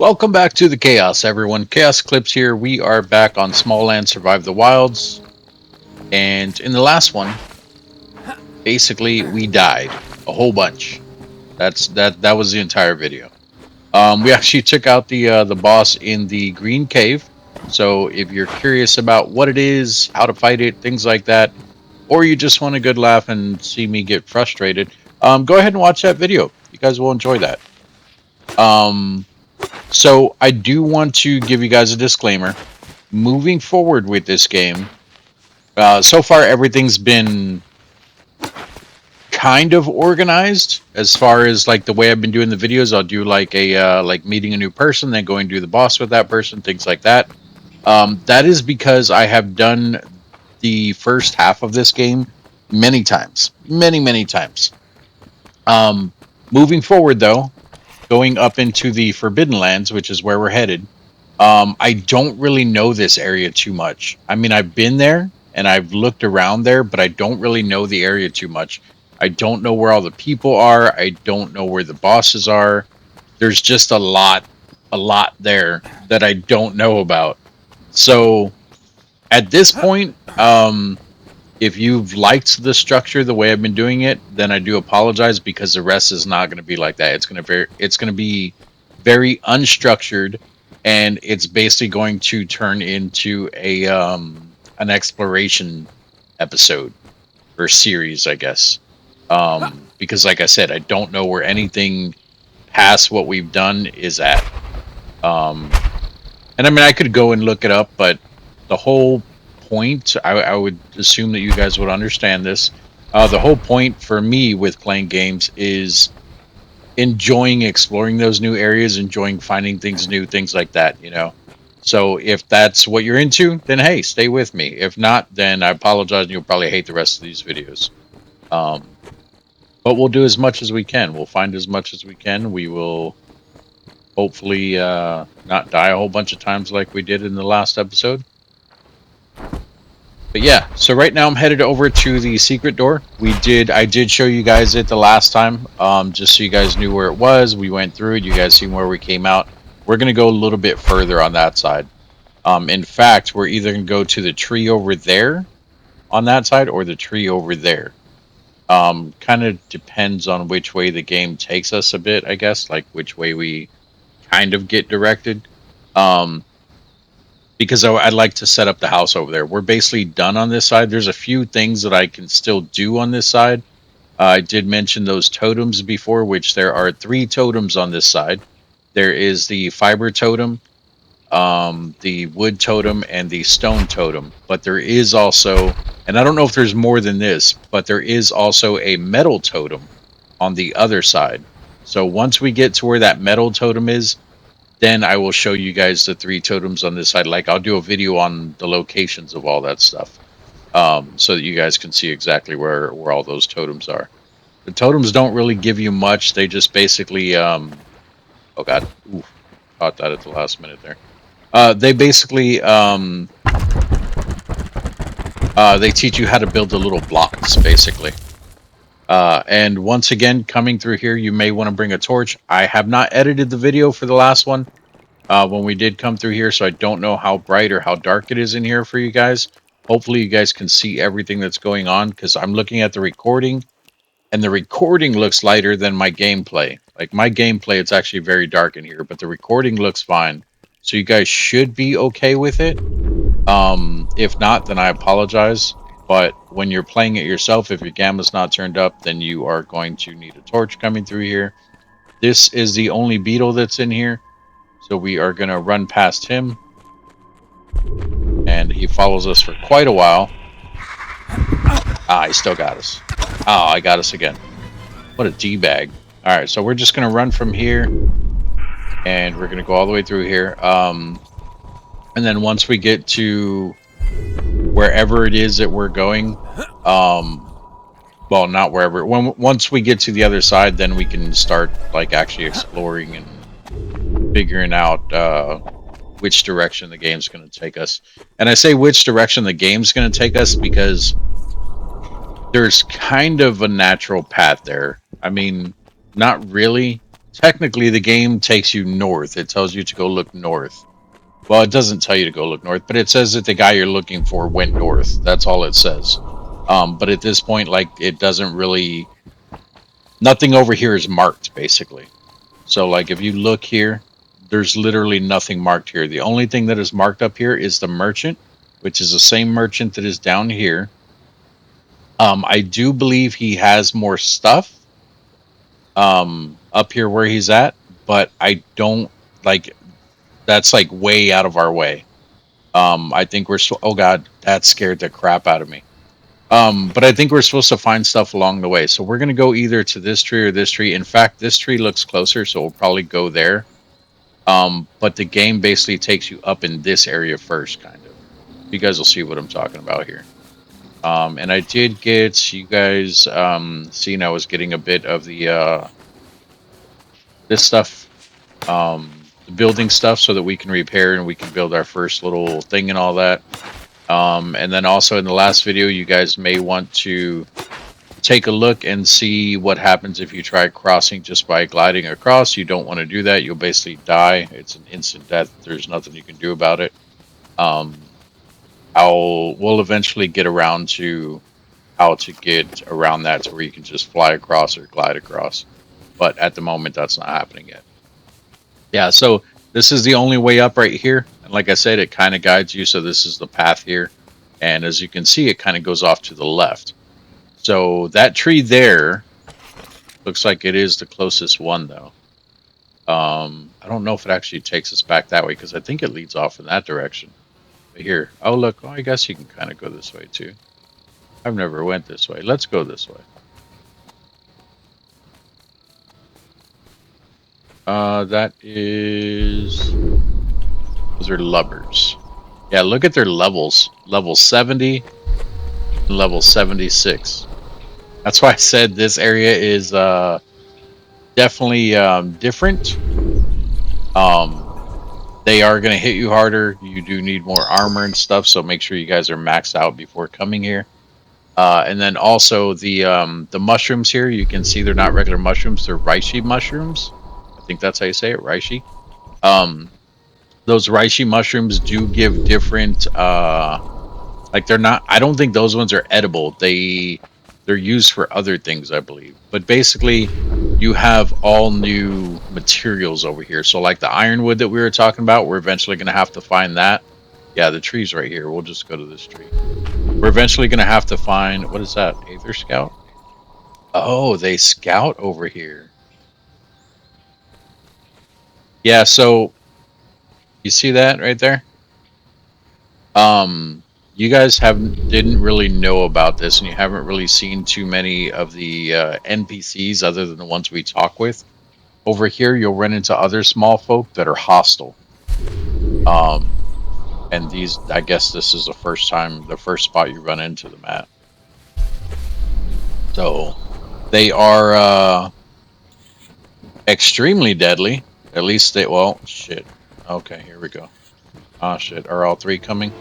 Welcome back to the Chaos, everyone. ChaosEclipse here. We are back on Smalland Survive the Wilds. And in the last one, basically we died a whole bunch. That was the entire video. We actually took out the boss in the Green Cave. So if you're curious about what it is, how to fight it, things like that, or you just want a good laugh and see me get frustrated, go ahead and watch that video. You guys will enjoy that. So I do want to give you guys a disclaimer. Moving forward with this game, so far everything's been kind of organized as far as like the way I've been doing the videos. I'll do like a like meeting a new person, then going to do the boss with that person, things like that. That is because I have done the first half of this game many times, many times. Moving forward though, going up into the Forbidden Lands, which is where we're headed, I don't really know this area too much. I mean, I've been there and I've looked around there, but I don't really know the area too much. I don't know where all the people are. I don't know where the bosses are. There's just a lot there that I don't know about. So at this point, if you've liked the structure the way I've been doing it, then I do apologize because the rest is not going to be like that. It's going to be very unstructured, and it's basically going to turn into a an exploration episode or series, I guess. Because like I said, I don't know where anything past what we've done is at. And I mean, I could go and look it up, but the whole point, I would assume that you guys would understand this. The whole point for me with playing games is enjoying exploring those new areas, enjoying finding things new, things like that, you know. So if that's what you're into, then hey, stay with me. If not, then I apologize and you'll probably hate the rest of these videos. But we'll do as much as we can. We'll find as much as we can. We will hopefully not die a whole bunch of times like we did in the last episode. But yeah, so right now I'm headed over to the secret door. I did show you guys it the last time, just so you guys knew where it was. We went through it. You guys seen where we came out. We're going to go a little bit further on that side. In fact, we're either going to go to the tree over there on that side or the tree over there. Kind of depends on which way the game takes us a bit, I guess, like which way we kind of get directed. Because I'd like to set up the house over there. We're basically done on this side. There's a few things that I can still do on this side. I did mention those totems before, which there are 3 totems on this side. There is the fiber totem, the wood totem, and the stone totem. But there is also, and I don't know if there's more than this, but there is also a metal totem on the other side. So once we get to where that metal totem is, then I will show you guys the 3 totems on this side. Like, I'll do a video on the locations of all that stuff, so that you guys can see exactly where all those totems are. The totems don't really give you much. They just basically, oh god, ooh, caught that at the last minute there. They basically, they teach you how to build the little blocks, basically. And once again, coming through here, you may want to bring a torch. I have not edited the video for the last one when we did come through here, so I don't know how bright or how dark it is in here for you guys. Hopefully you guys can see everything that's going on, because I'm looking at the recording, and the recording looks lighter than my gameplay. Like, my gameplay, it's actually very dark in here, but the recording looks fine. So you guys should be okay with it. If not, then I apologize. But when you're playing it yourself, if your gamma's not turned up, then you are going to need a torch coming through here. This is the only beetle that's in here. So we are going to run past him. And he follows us for quite a while. Ah, he still got us. Oh, I got us again. What a D-bag. Alright, so we're just going to run from here. And we're going to go all the way through here. And then once we get to wherever it is that we're going, well, not wherever, once we get to the other side, then we can start like actually exploring and figuring out which direction the game's going to take us. And I say which direction the game's going to take us because there's kind of a natural path there. I mean, not really technically the game takes you north. It tells you to go look north. Well, it doesn't tell you to go look north, but it says that the guy you're looking for went north. That's all it says. But at this point, like, it doesn't really... Nothing over here is marked, basically. So, like, if you look here, there's literally nothing marked here. The only thing that is marked up here is the merchant, which is the same merchant that is down here. I do believe he has more stuff up here where he's at, but I don't, like, that's like way out of our way. I think we're oh god, that scared the crap out of me. But I think we're supposed to find stuff along the way. So we're gonna go either to this tree or this tree. In fact, this tree looks closer, so we'll probably go there. But the game basically takes you up in this area first, kind of. You guys will see what I'm talking about here. And I did get, you guys seen I was getting a bit of the this stuff, the building stuff, so that we can repair and we can build our first little thing and all that. And then also in the last video, you guys may want to take a look and see what happens if you try crossing just by gliding across. You don't want to do that. You'll basically die. It's an instant death. There's nothing you can do about it. We'll eventually get around to how to get around that to where you can just fly across or glide across. But at the moment, that's not happening yet. Yeah, so this is the only way up right here. And like I said, it kind of guides you. So this is the path here. And as you can see, it kind of goes off to the left. So that tree there looks like it is the closest one, though. I don't know if it actually takes us back that way, because I think it leads off in that direction. But here, oh look, oh, I guess you can kind of go this way too. I've never went this way. Let's go this way. That is... Those are lubbers. Yeah, look at their levels. Level 70 and level 76. That's why I said this area is definitely different. They are going to hit you harder. You do need more armor and stuff, so make sure you guys are maxed out before coming here. And then also the mushrooms here, you can see they're not regular mushrooms. They're reishi mushrooms. I think that's how you say it, reishi. Those reishi mushrooms do give different... like, they're not... I don't think those ones are edible. They're used for other things, I believe. But basically, you have all new materials over here. So like the ironwood that we were talking about, we're eventually going to have to find that. Yeah, the tree's right here. We'll just go to this tree. We're eventually going to have to find... What is that? Aether Scout? Oh, they scout over here. Yeah, so... You see that right there? You guys didn't really know about this, and you haven't really seen too many of the NPCs other than the ones we talk with. Over here, you'll run into other small folk that are hostile. And these, I guess this is the first spot you run into them at. So, they are extremely deadly. At least they, well, shit. Okay, here we go. Ah, shit. Are all three coming?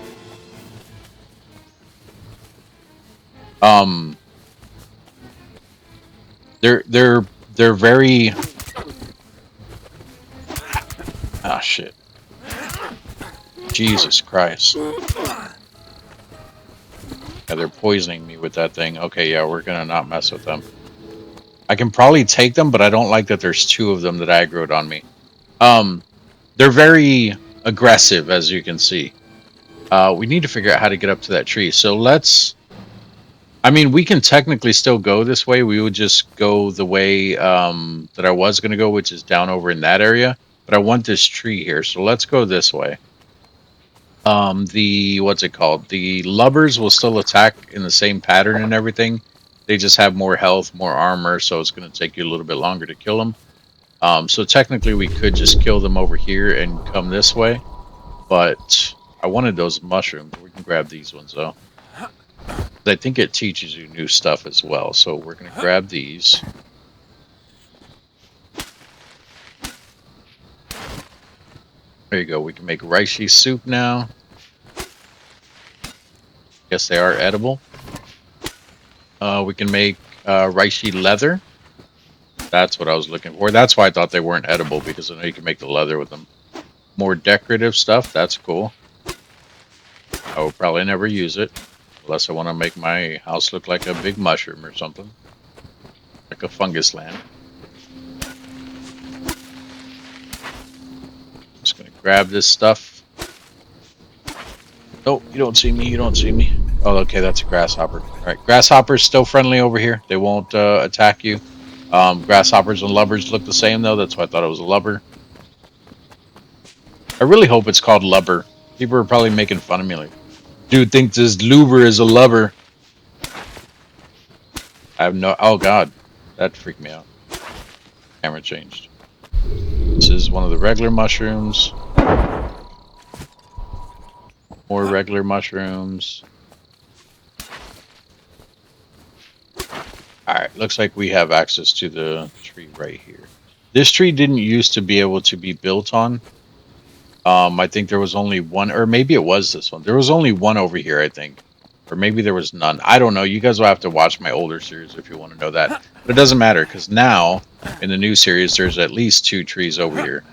They're very... Ah, shit. Jesus Christ. Yeah, they're poisoning me with that thing. Okay, yeah, we're gonna not mess with them. I can probably take them, but I don't like that there's two of them that aggroed on me. They're very aggressive, as you can see. We need to figure out how to get up to that tree. So let's... I mean, we can technically still go this way. We would just go the way that I was going to go, which is down over in that area. But I want this tree here, so let's go this way. What's it called? The lubbers will still attack in the same pattern and everything. They just have more health, more armor, so it's going to take you a little bit longer to kill them. So technically we could just kill them over here and come this way. But I wanted those mushrooms. We can grab these ones, though. I think it teaches you new stuff as well. So we're going to grab these. There you go. We can make reishi soup now. Guess they are edible. We can make reishi leather. That's what I was looking for. That's why I thought they weren't edible, because I know you can make the leather with them. More decorative stuff. That's cool. I will probably never use it. Unless I want to make my house look like a big mushroom or something. Like a fungus land. Just going to grab this stuff. Oh, you don't see me. You don't see me. Oh, okay. That's a grasshopper. All right. Grasshopper's still friendly over here. They won't attack you. Grasshoppers and lubbers look the same, though. That's why I thought it was a lubber. I really hope it's called lubber. People are probably making fun of me like, dude thinks this luber is a lubber. I have no... Oh, God. That freaked me out. Camera changed. This is one of the regular mushrooms. More regular mushrooms. Alright, looks like we have access to the tree right here. This tree didn't used to be able to be built on. I think there was only one, or maybe it was this one. There was only one over here, I think. Or maybe there was none. I don't know. You guys will have to watch my older series if you want to know that. But it doesn't matter, because now, in the new series, there's at least 2 trees over here.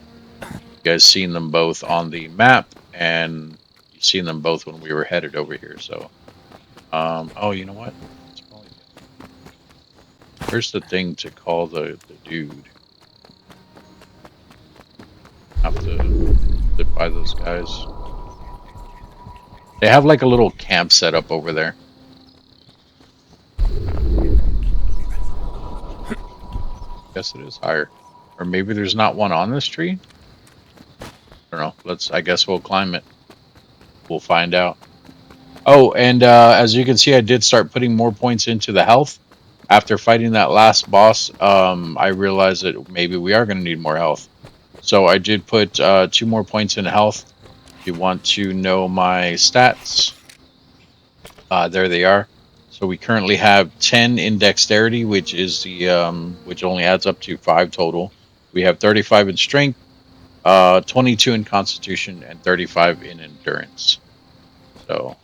You guys seen them both on the map, and you've seen them both when we were headed over here, so... oh, you know what? Where's the thing to call the dude? Have to sit by those guys. They have like a little camp set up over there. Guess it is higher. Or maybe there's not one on this tree? I don't know. I guess we'll climb it. We'll find out. Oh, and as you can see, I did start putting more points into the health. After fighting that last boss, I realized that maybe we are going to need more health. So I did put 2 more points in health. If you want to know my stats, there they are. So we currently have 10 in dexterity, which is the which only adds up to 5 total. We have 35 in strength, 22 in constitution, and 35 in endurance. So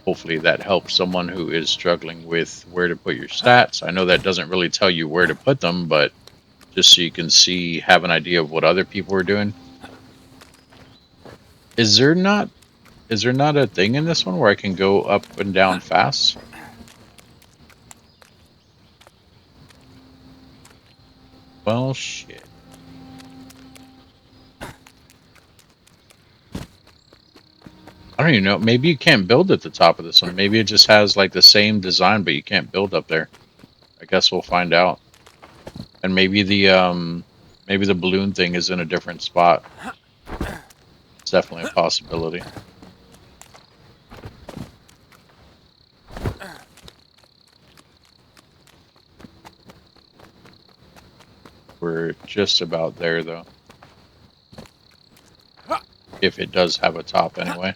hopefully that helps someone who is struggling with where to put your stats. I know that doesn't really tell you where to put them, but just so you can see, have an idea of what other people are doing. Is there not a thing in this one where I can go up and down fast? Well, shit. I don't even know. Maybe you can't build at the top of this one. Maybe it just has like the same design, but you can't build up there. I guess we'll find out. And maybe the balloon thing is in a different spot. It's definitely a possibility. We're just about there, though. If it does have a top, anyway.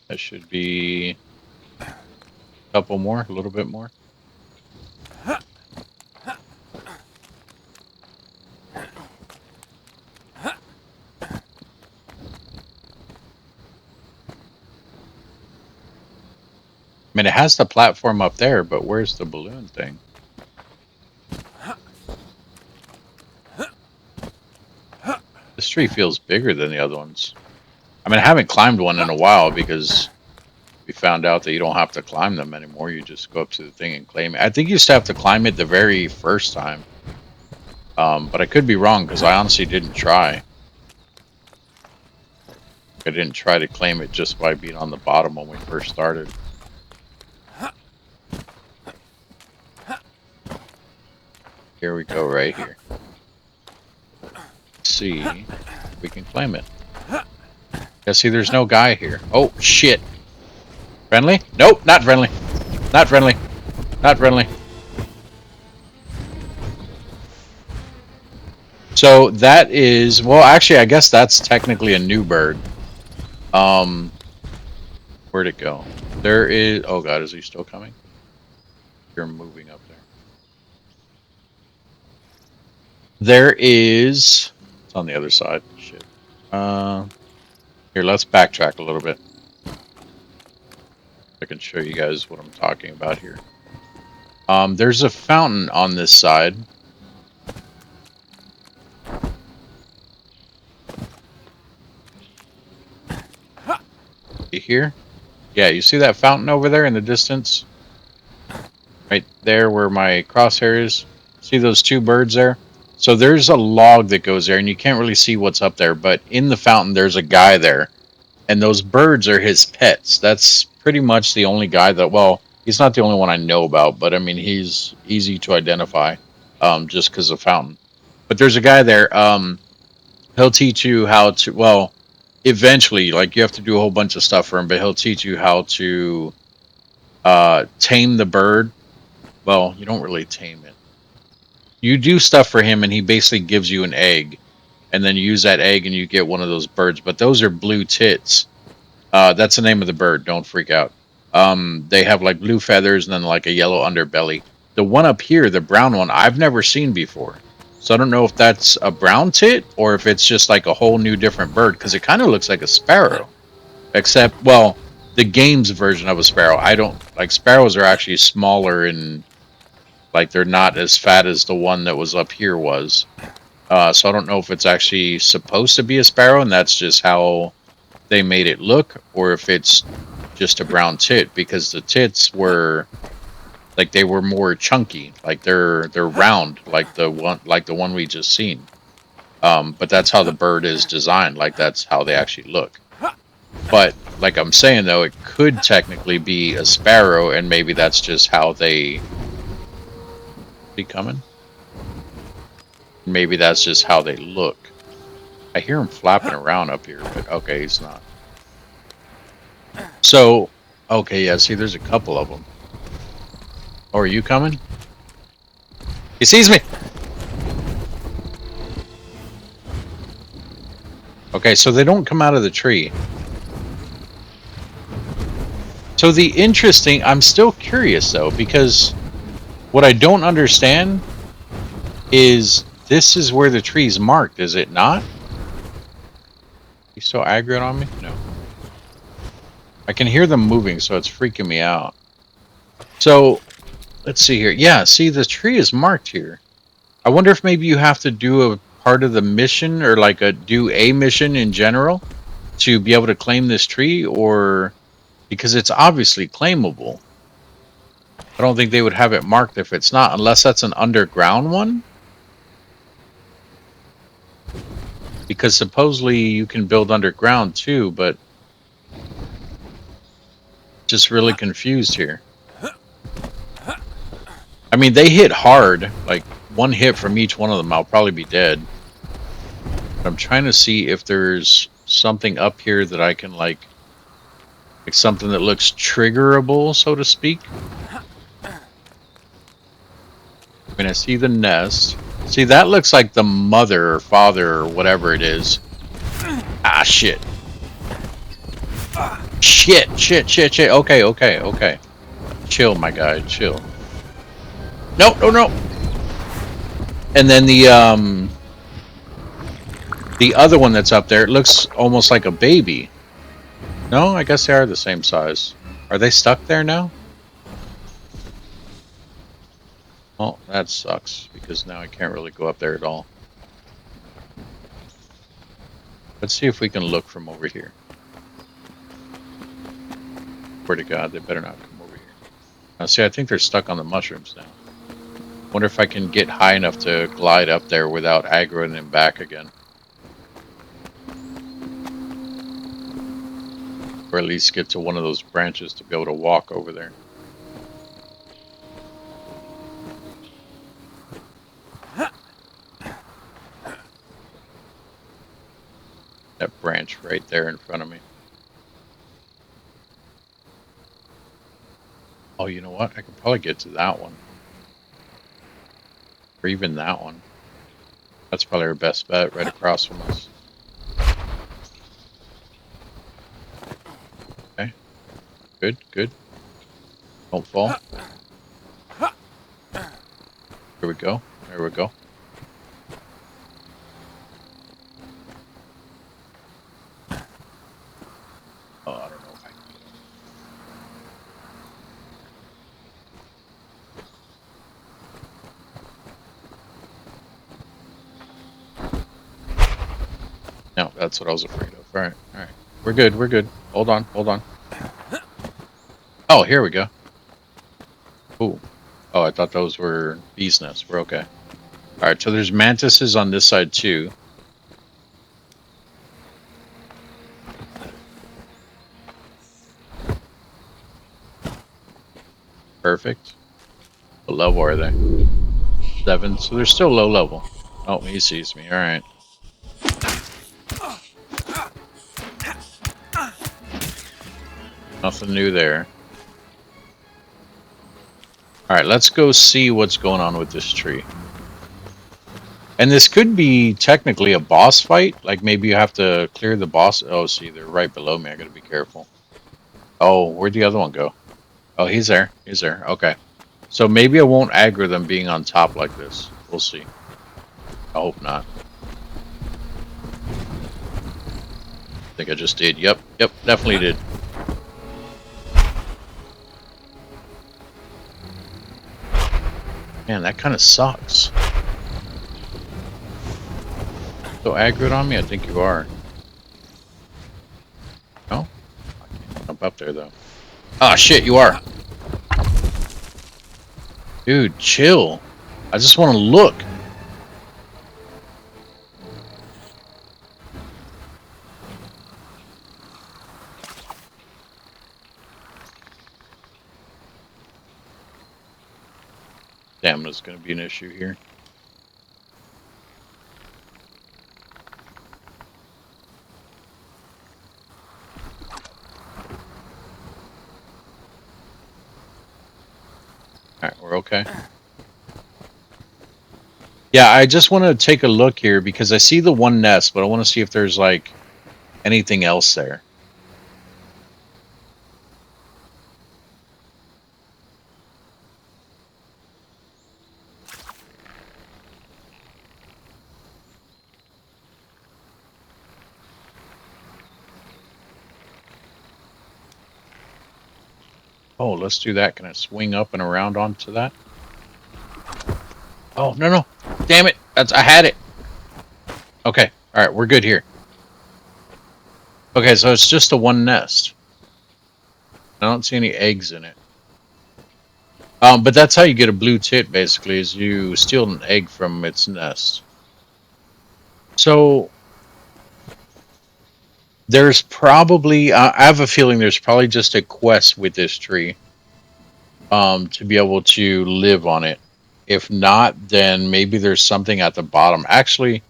That should be a couple more, a little bit more. I mean, it has the platform up there, but where's the balloon thing? This tree feels bigger than the other ones. I mean, I haven't climbed one in a while because we found out that you don't have to climb them anymore. You just go up to the thing and claim it. I think you used to have to climb it the very first time. But I could be wrong because I honestly didn't try. I didn't try to claim it just by being on the bottom when we first started. Here we go, right here. Let's see if we can claim it. Yeah, see, there's no guy here. Oh, shit. Friendly? Nope, not friendly. Not friendly. Not friendly. So that is, well, actually, I guess that's technically a new bird. Where'd it go? There is, oh God, is he still coming? You're moving up there. There is, it's on the other side. Shit. Here, let's backtrack a little bit. I can show you guys what I'm talking about here. There's a fountain on this side. You hear? Yeah, you see that fountain over there in the distance? Right there where my crosshair is. See those two birds there? So there's a log that goes there, and you can't really see what's up there, but in the fountain there's a guy there. And those birds are his pets. That's pretty much the only guy that, well, he's not the only one I know about, but I mean, he's easy to identify just because of fountain. But there's a guy there. He'll teach you how to, well, eventually, like you have to do a whole bunch of stuff for him, but he'll teach you how to tame the bird. Well, you don't really tame it. You do stuff for him, and he basically gives you an egg, and then you use that egg, and you get one of those birds. But those are blue tits. That's the name of the bird. Don't freak out. They have like blue feathers and then like a yellow underbelly. The one up here, the brown one, I've never seen before. So I don't know if that's a brown tit or if it's just like a whole new different bird because it kind of looks like a sparrow. Except, well, the game's version of a sparrow. I don't like sparrows are actually smaller and like they're not as fat as the one that was up here was. So I don't know if it's actually supposed to be a sparrow and that's just how they made it look, or if it's just a brown tit because the tits were like they were more chunky, like they're round, like the one we just seen. But that's how the bird is designed, like that's how they actually look. But like I'm saying though, it could technically be a sparrow, and maybe that's just how they be coming. Maybe that's just how they look. I hear him flapping around up here, but okay, he's not. So, okay, yeah, see, there's a couple of them. Oh, are you coming? He sees me! Okay, so they don't come out of the tree. So I'm still curious though, because what I don't understand is this is where the tree's marked, is it not? You still aggroed on me? No. I can hear them moving, so it's freaking me out. So, let's see here. Yeah, see, the tree is marked here. I wonder if maybe you have to do a part of the mission, or like do a mission in general to be able to claim this tree, or because it's obviously claimable. I don't think they would have it marked if it's not, unless that's an underground one. Because supposedly you can build underground too, but just really confused here. I mean, they hit hard. Like, one hit from each one of them, I'll probably be dead. But I'm trying to see if there's something up here that I can, like something that looks triggerable, so to speak. I mean, I see the nest. See, that looks like the mother or father or whatever it is. Ah, shit. Shit. Okay. Chill, my guy, chill. No. And then the other one that's up there, it looks almost like a baby. No, I guess they are the same size. Are they stuck there now? Well, that sucks, because now I can't really go up there at all. Let's see if we can look from over here. Swear to God, they better not come over here. Now, see, I think they're stuck on the mushrooms now. Wonder if I can get high enough to glide up there without aggroing them back again. Or at least get to one of those branches to be able to walk over there. That branch right there in front of me. Oh, you know what? I could probably get to that one. Or even that one. That's probably our best bet, right across from us. Okay. Good. Don't fall. There we go. Oh, I don't know if I can get him. that's what I was afraid of. All right, all right. We're good, we're good. Hold on, hold on. Oh, here we go. Ooh. Oh, I thought those were bees' nests. We're okay. All right, so there's mantises on this side too. Perfect. What level are they? 7. So they're still low level. Oh, he sees me. All right. Nothing new there. All right, let's go see what's going on with this tree. And this could be technically a boss fight. Like maybe you have to clear the boss. Oh, see, they're right below me. I gotta be careful. Oh, where'd the other one go? Oh, he's there. He's there. Okay. So maybe I won't aggro them being on top like this. We'll see. I hope not. I think I just did. Yep. Yep. Definitely did. Man, that kind of sucks. So aggroed on me? I think you are. No? I can't jump up there, though. Ah, shit, you are. Dude, chill. I just want to look. Damn, there's going to be an issue here. Alright, we're okay. Yeah, I just want to take a look here because I see the one nest, but I want to see if there's like anything else there. Oh, let's do that. Can I swing up and around onto that? Oh, no, no. Damn it. I had it. Okay. All right. We're good here. Okay. So it's just a one nest. I don't see any eggs in it. But that's how you get a blue tit, basically, is you steal an egg from its nest. So there's probably, I have a feeling there's probably just a quest with this tree to be able to live on it. If not, then maybe there's something at the bottom. Actually,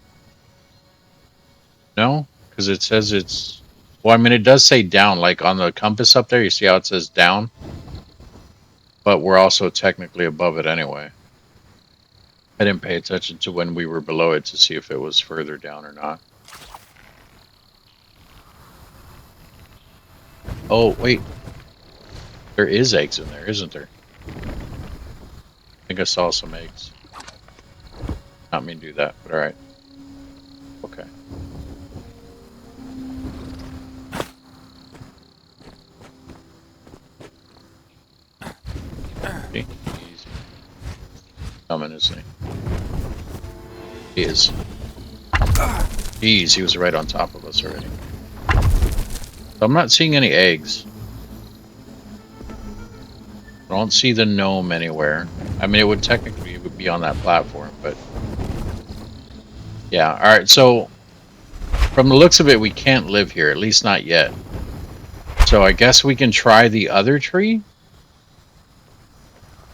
no, because it says it's, well, I mean, it does say down, like on the compass up there, you see how it says down? But we're also technically above it anyway. I didn't pay attention to when we were below it to see if it was further down or not. Oh, wait. There is eggs in there, isn't there? I think I saw some eggs. Not mean to do that, but alright. Okay. Okay. Easy. Coming, isn't he? He is. Jeez, he was right on top of us already. So I'm not seeing any eggs. I don't see the gnome anywhere. I mean, it would technically be on that platform, but... Yeah, alright, so... From the looks of it, we can't live here, at least not yet. So I guess we can try the other tree?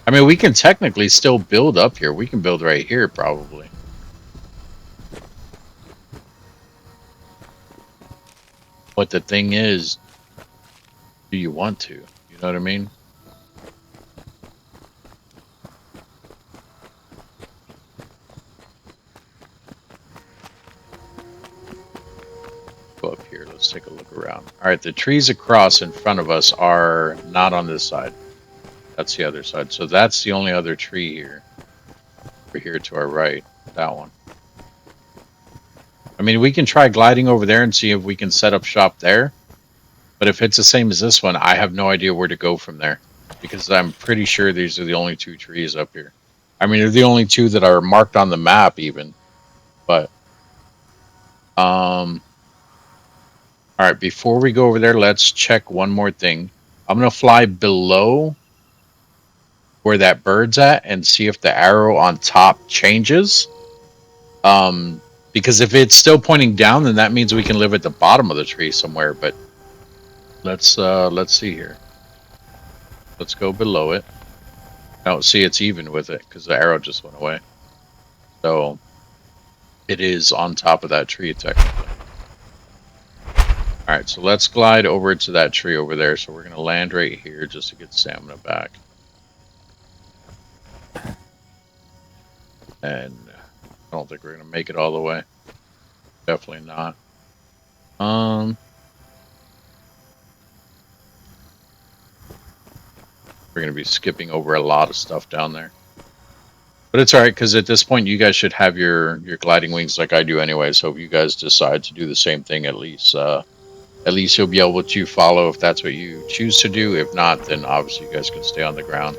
I mean, we can technically still build up here. We can build right here, probably. But the thing is, do you want to? You know what I mean? Go up here. Let's take a look around. All right, the trees across in front of us are not on this side. That's the other side. So that's the only other tree here. Over here to our right. That one. I mean, we can try gliding over there and see if we can set up shop there. But if it's the same as this one, I have no idea where to go from there. Because I'm pretty sure these are the only two trees up here. I mean, they're the only two that are marked on the map even. But, All right, before we go over there, let's check one more thing. I'm going to fly below where that bird's at and see if the arrow on top changes. Because if it's still pointing down, then that means we can live at the bottom of the tree somewhere. But let's see here. Let's go below it. Oh, see, it's even with it because the arrow just went away. So it is on top of that tree technically. All right, so let's glide over to that tree over there. So we're going to land right here just to get stamina back. And I don't think we're going to make it all the way. Definitely not. We're going to be skipping over a lot of stuff down there. But it's all right, because at this point, you guys should have your gliding wings like I do anyway. So if you guys decide to do the same thing, at least you'll be able to follow if that's what you choose to do. If not, then obviously you guys can stay on the ground.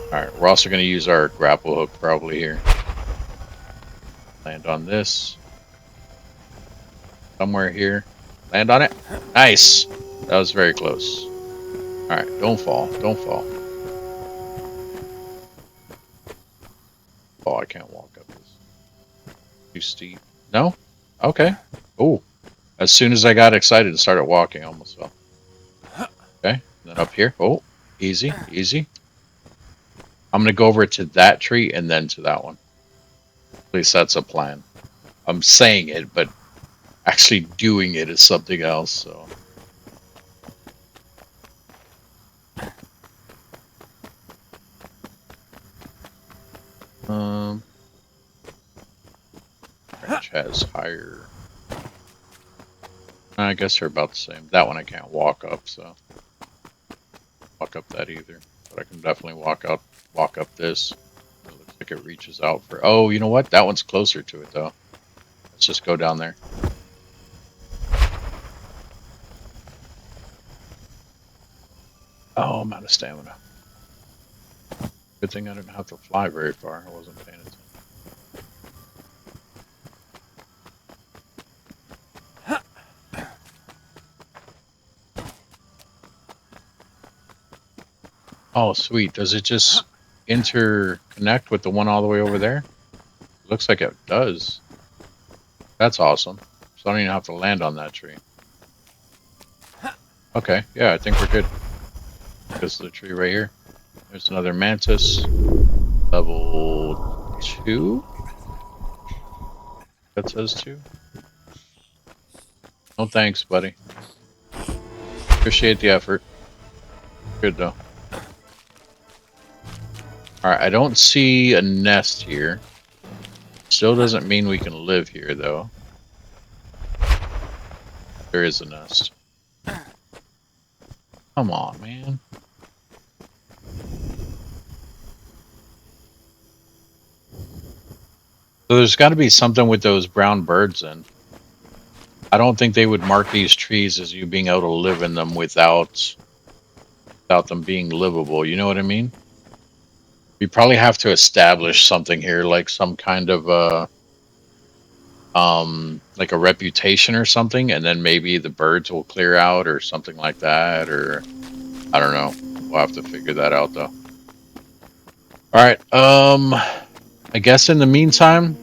All right, we're also going to use our grapple hook probably here. Land on this. Somewhere here. Land on it. Nice. That was very close. All right, don't fall. Don't fall. Oh, I can't walk up this. Too steep. No? Okay. Oh. As soon as I got excited and started walking, I almost fell. Okay. And then up here. Oh, easy, easy. I'm going to go over to that tree and then to that one. At least that's a plan. I'm saying it, but actually doing it is something else, so. Range has higher. I guess they're about the same. That one I can't walk up, so. Walk up that either. But I can definitely walk up this. It looks like it reaches out for. Oh, you know what? That one's closer to it though. Let's just go down there. Oh, I'm out of stamina. Good thing I didn't have to fly very far. I wasn't paying attention. Oh, sweet. Does it just interconnect with the one all the way over there? Looks like it does. That's awesome. So I don't even have to land on that tree. Okay, yeah, I think we're good. This is the tree right here. There's another mantis. Level 2? That says 2. No thanks, buddy. Appreciate the effort. Good though. Alright, I don't see a nest here. Still doesn't mean we can live here though. There is a nest. Come on, man. So there's got to be something with those brown birds in. I don't think they would mark these trees as you being able to live in them without them being livable. You know what I mean? We probably have to establish something here, like some kind of like a reputation or something, and then maybe the birds will clear out or something like that, or I don't know. We'll have to figure that out though. All right. I guess in the meantime,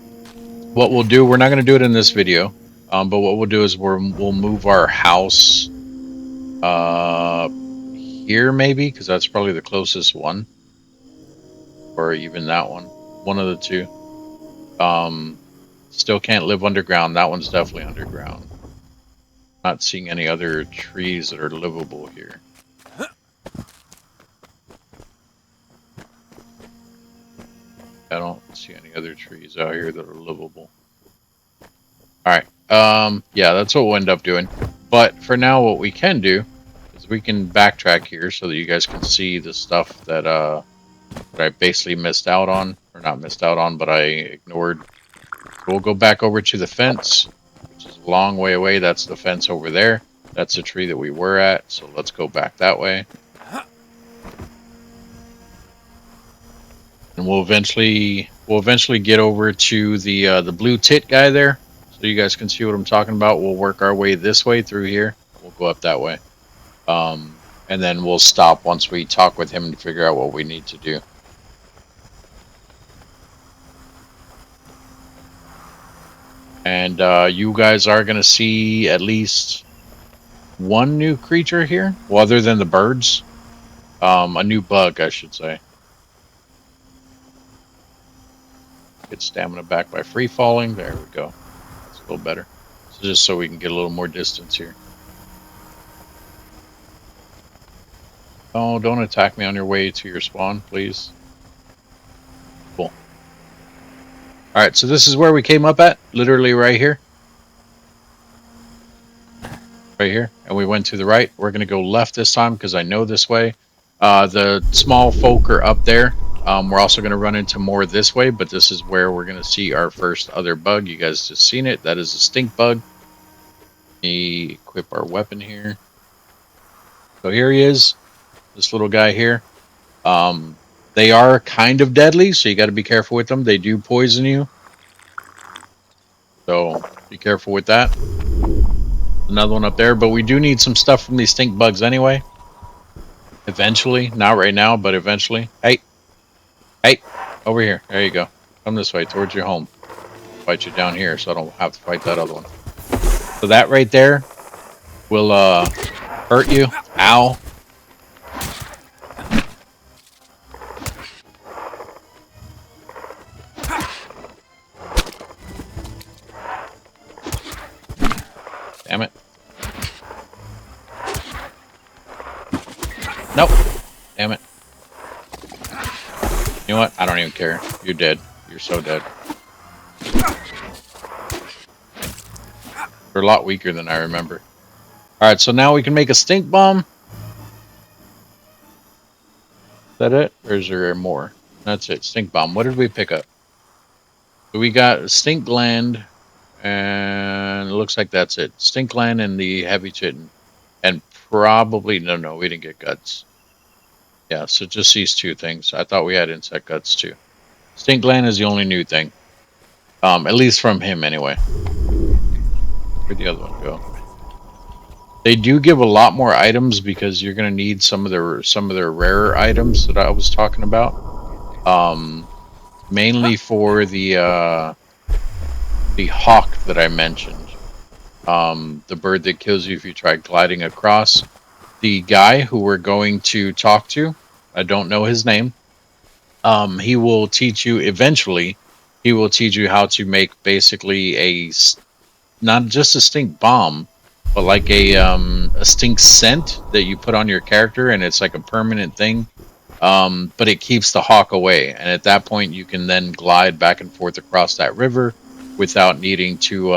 what we'll do, we're not going to do it in this video, but what we'll do is we'll move our house here maybe, because that's probably the closest one, or even that one of the two. Still can't live underground. That one's definitely underground. Not seeing any other trees that are livable here. I don't see any other trees out here that are livable. Alright, yeah, that's what we'll end up doing. But for now, what we can do is we can backtrack here so that you guys can see the stuff that I basically missed out on. Or not missed out on, but I ignored. We'll go back over to the fence, which is a long way away. That's the fence over there. That's the tree that we were at, so let's go back that way. And we'll eventually get over to the blue tit guy there. so you guys can see what I'm talking about. We'll work our way this way through here. We'll go up that way. And then we'll stop once we talk with him to figure out what we need to do. And you guys are going to see at least one new creature here. Well, other than the birds. A new bug, I should say. Get stamina back by free falling. There we go. That's a little better. So just so we can get a little more distance here. Oh, don't attack me on your way to your spawn, please. Cool. Alright, so this is where we came up at. Literally right here. Right here. And we went to the right. We're going to go left this time because I know this way. The small folk are up there. We're also going to run into more this way, but this is where we're going to see our first other bug. You guys just seen it. That is a stink bug. We equip our weapon here. So here he is. This little guy here. They are kind of deadly, so you got to be careful with them. They do poison you. So be careful with that. Another one up there, but we do need some stuff from these stink bugs anyway. Eventually, not right now, but eventually. Hey, over here. There you go. Come this way, towards your home. Fight you down here, so I don't have to fight that other one. So that right there will hurt you. Ow. Damn it. Nope. Damn it. You know what? I don't even care. You're dead. You're so dead. You're a lot weaker than I remember. Alright, so now we can make a stink bomb. Is that it? Or is there more? That's it. Stink bomb. What did we pick up? So we got stink gland. And it looks like that's it. Stink gland and the heavy chitin. And probably... No, we didn't get guts. Yeah, so just these two things. I thought we had insect guts too. Stink gland is the only new thing. At least from him anyway. Where'd the other one go? They do give a lot more items because you're going to need some of their rarer items that I was talking about. Mainly for the hawk that I mentioned. The bird that kills you if you try gliding across. The guy who we're going to talk to, I don't know his name. He will teach you eventually. He will teach you how to make basically not just a stink bomb, but like a stink scent that you put on your character, and it's like a permanent thing. But it keeps the hawk away, and at that point you can then glide back and forth across that river without needing to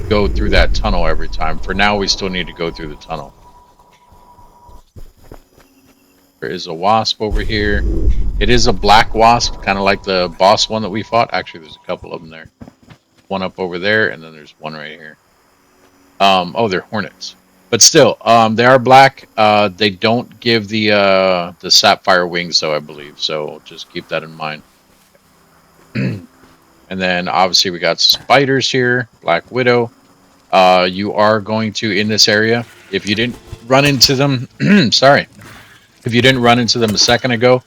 go through that tunnel every time. For now, we still need to go through the tunnel. There is a wasp over here. It is a black wasp, kind of like the boss one that we fought. Actually, there's a couple of them there. One up over there, and then there's one right here. Oh, they're hornets. But still, they are black. They don't give the sapphire wings, though, I believe. So just keep that in mind. And then obviously we got spiders here, Black Widow. You are going to, in this area, if you didn't run into them, sorry. If you didn't run into them a second ago,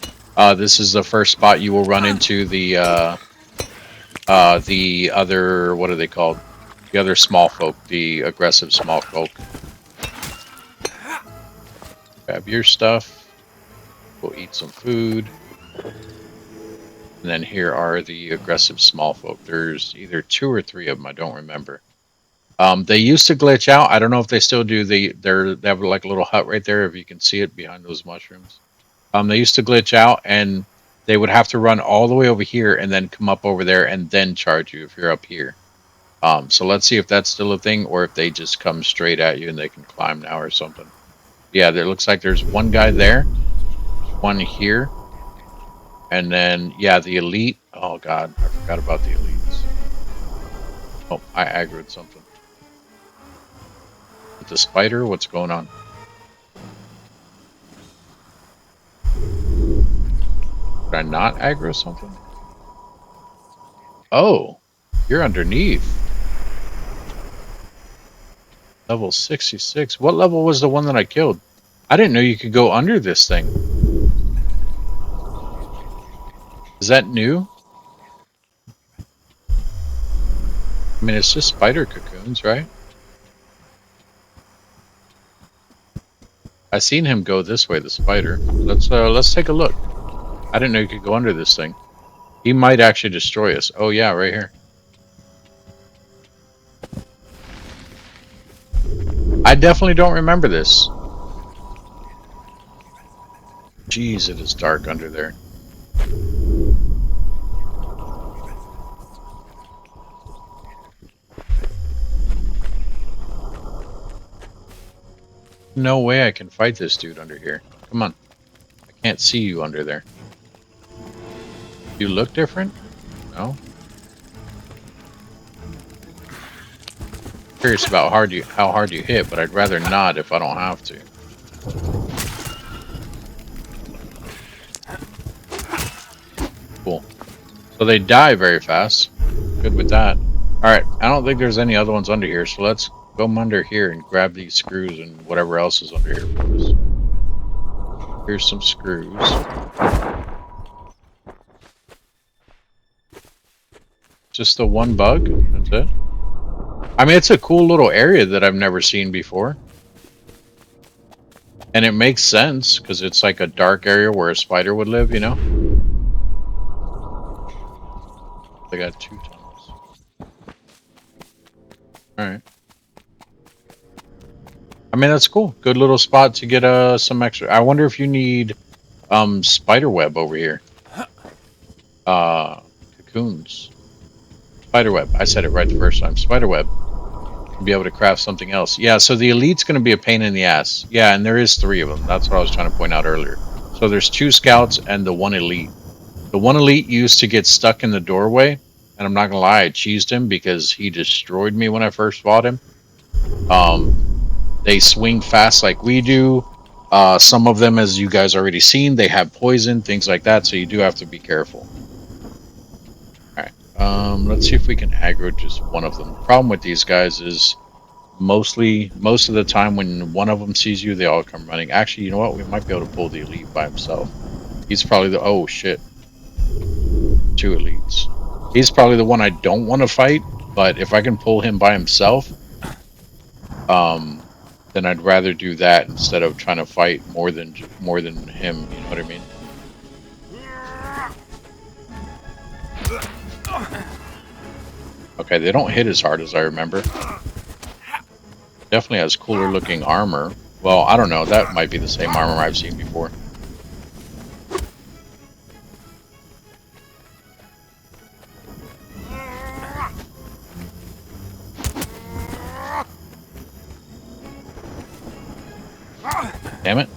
this is the first spot you will run into the other, what are they called? The other small folk, the aggressive small folk. Grab your stuff. We'll eat some food. And then here are the aggressive small folk. There's either 2 or 3 of them. I don't remember. They used to glitch out. I don't know if they still do. They have like a little hut right there, if you can see it behind those mushrooms. They used to glitch out, and they would have to run all the way over here and then come up over there and then charge you if you're up here. So let's see if that's still a thing, or if they just come straight at you and they can climb now or something. Yeah, there looks like there's one guy there. There's one here. And then, yeah, the elite. Oh, God, I forgot about the elites. Oh, I aggroed something. With the spider, what's going on? Did I not aggro something? Oh, you're underneath. Level 66. What level was the one that I killed? I didn't know you could go under this thing. Is that new? I mean, it's just spider cocoons, right? I seen him go this way, the spider. Let's take a look. I didn't know you could go under this thing. He might actually destroy us. Oh yeah, right here. I definitely don't remember this. Jeez, it is dark under there. No way I can fight this dude under here. Come on. I can't see you under there. You look different? No? Curious about how hard you hit, but I'd rather not if I don't have to. Cool. So they die very fast. Good with that. Alright, I don't think there's any other ones under here, so let's go under here and grab these screws and whatever else is under here for us. Here's some screws. Just the one bug? That's it? I mean, it's a cool little area that I've never seen before. And it makes sense, because it's like a dark area where a spider would live, you know? They got 2 tunnels. Alright. I mean, that's cool. Good little spot to get some extra. I wonder if you need spider web over here. Cocoons. Spider web. I said it right the first time. Spider web. Be able to craft something else. Yeah, so the elite's going to be a pain in the ass. Yeah, and there is 3 of them. That's what I was trying to point out earlier. So there's 2 scouts and the 1 elite. The 1 elite used to get stuck in the doorway, and I'm not going to lie, I cheesed him because he destroyed me when I first fought him. They swing fast like we do. Some of them, as you guys already seen, they have poison, things like that, so you do have to be careful. Let's see if we can aggro just one of them. The problem with these guys is most of the time when one of them sees you, they all come running. Actually, you know what? We might be able to pull the elite by himself. He's probably the... Oh, shit. 2 elites. He's probably the one I don't want to fight, but if I can pull him by himself, then I'd rather do that instead of trying to fight more than him, you know what I mean? Okay, they don't hit as hard as I remember. Definitely has cooler looking armor. Well, I don't know. That might be the same armor I've seen before. Damn it.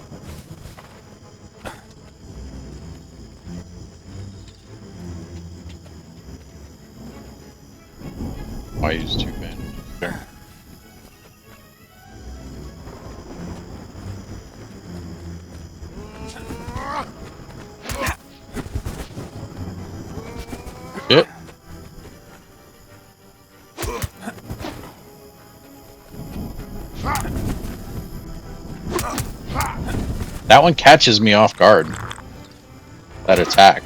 I used 2 bandages there. Shit. That one catches me off guard. That attack.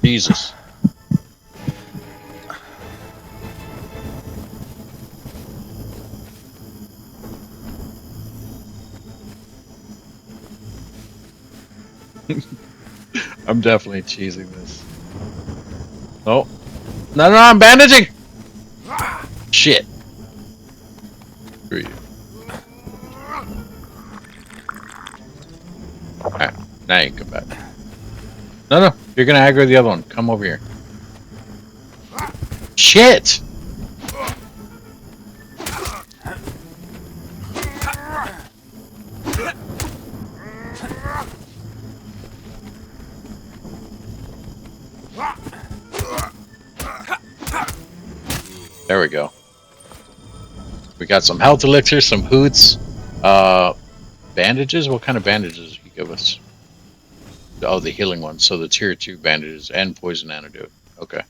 Jesus. I'm definitely cheesing this. Oh. No, I'm bandaging! Shit. Screw you. Alright, now you can come back. No, you're gonna aggro the other one. Come over here. Shit! There we go. We got some health elixirs, some hoots, bandages. What kind of bandages did he give us? Oh, the healing ones. So the tier 2 bandages and poison antidote. Okay.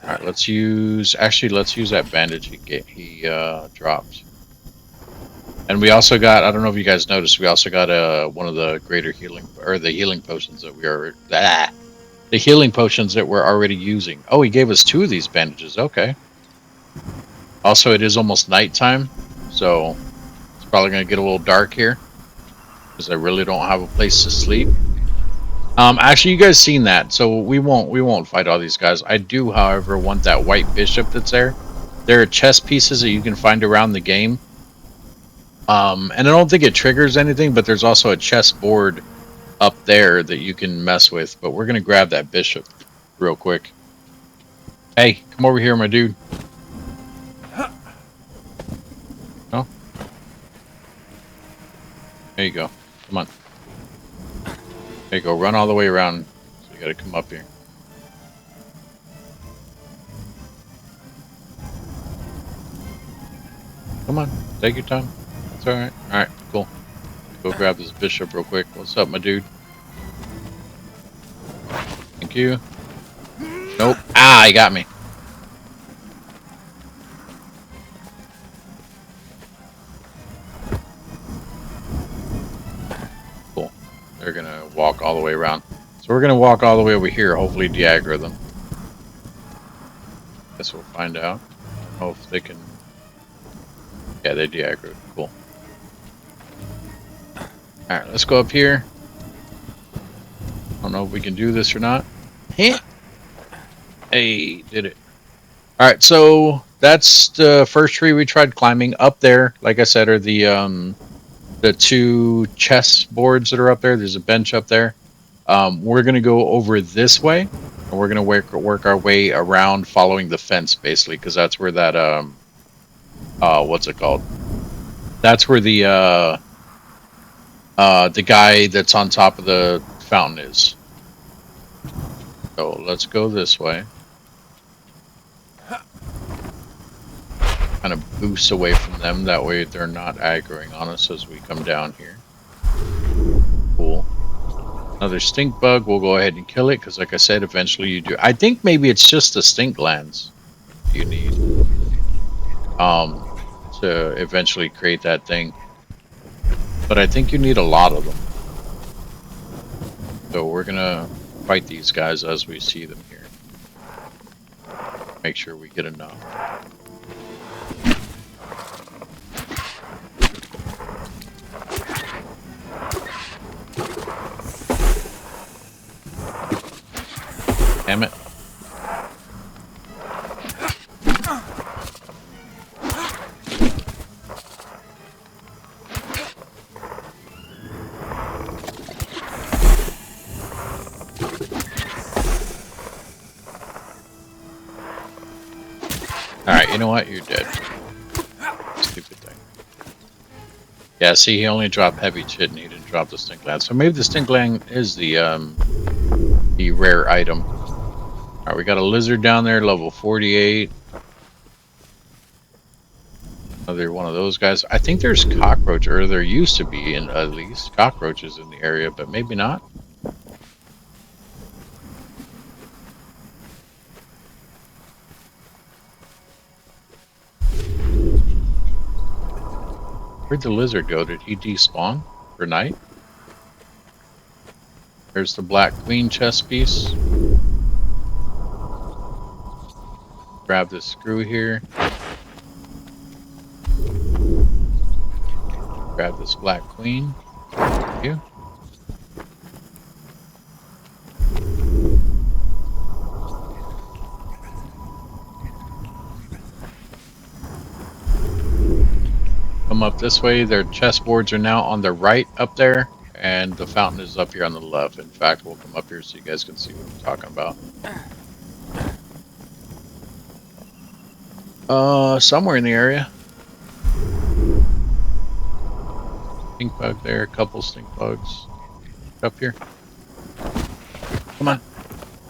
All right. Let's use. Actually, let's use that bandage he dropped. And we also got. I don't know if you guys noticed. We also got one of the greater healing or the healing potions that we are. The healing potions that we're already using. Oh, he gave us 2 of these bandages. Okay. Also, it is almost nighttime, so it's probably going to get a little dark here because I really don't have a place to sleep. Actually, you guys seen that, so we won't fight all these guys. I do, however, want that white bishop that's there. There are chess pieces that you can find around the game. And I don't think it triggers anything, but there's also a chess board up there that you can mess with. But we're going to grab that bishop real quick. Hey, come over here, my dude. Oh. There you go. Come on. There you go. Run all the way around. So you got to come up here. Come on. Take your time. It's alright. Alright, cool. Go grab this bishop real quick. What's up, my dude? Thank you. Nope. Ah, he got me. Cool. They're gonna walk all the way around. So we're gonna walk all the way over here, hopefully de-aggro them. Guess we'll find out. I don't know if they can... Yeah, they de-aggroed. Cool. Alright, let's go up here. I don't know if we can do this or not. Hey, did it. Alright, so that's the first tree we tried climbing. Up there, like I said, are the 2 chess boards that are up there. There's a bench up there. We're going to go over this way, and we're going to work our way around following the fence, basically, because that's where that, what's it called? That's where the guy that's on top of the fountain is. So let's go this way. Kind of boost away from them. That way they're not aggroing on us as we come down here. Cool. Another stink bug. We'll go ahead and kill it because, like I said, eventually you do. I think maybe it's just the stink glands you need to eventually create that thing. But I think you need a lot of them. So we're gonna fight these guys as we see them here. Make sure we get enough. Damn it. Alright, you know what? You're dead. Stupid thing. Yeah, see, he only dropped heavy shit and he didn't drop the stink gland. So maybe the stink gland is the rare item. Alright, we got a lizard down there, level 48. Another one of those guys. I think there's cockroach, or there used to be, at least, cockroaches in the area, but maybe not. Where'd the lizard go? Did he despawn for night? There's the Black Queen chest piece. Grab this screw here. Grab this Black Queen. Thank you. Come up this way. Their chessboards are now on the right up there, and the fountain is up here on the left. In fact, we'll come up here so you guys can see what I'm talking about. Somewhere in the area. Stink bug there, a couple stink bugs. Up here. Come on.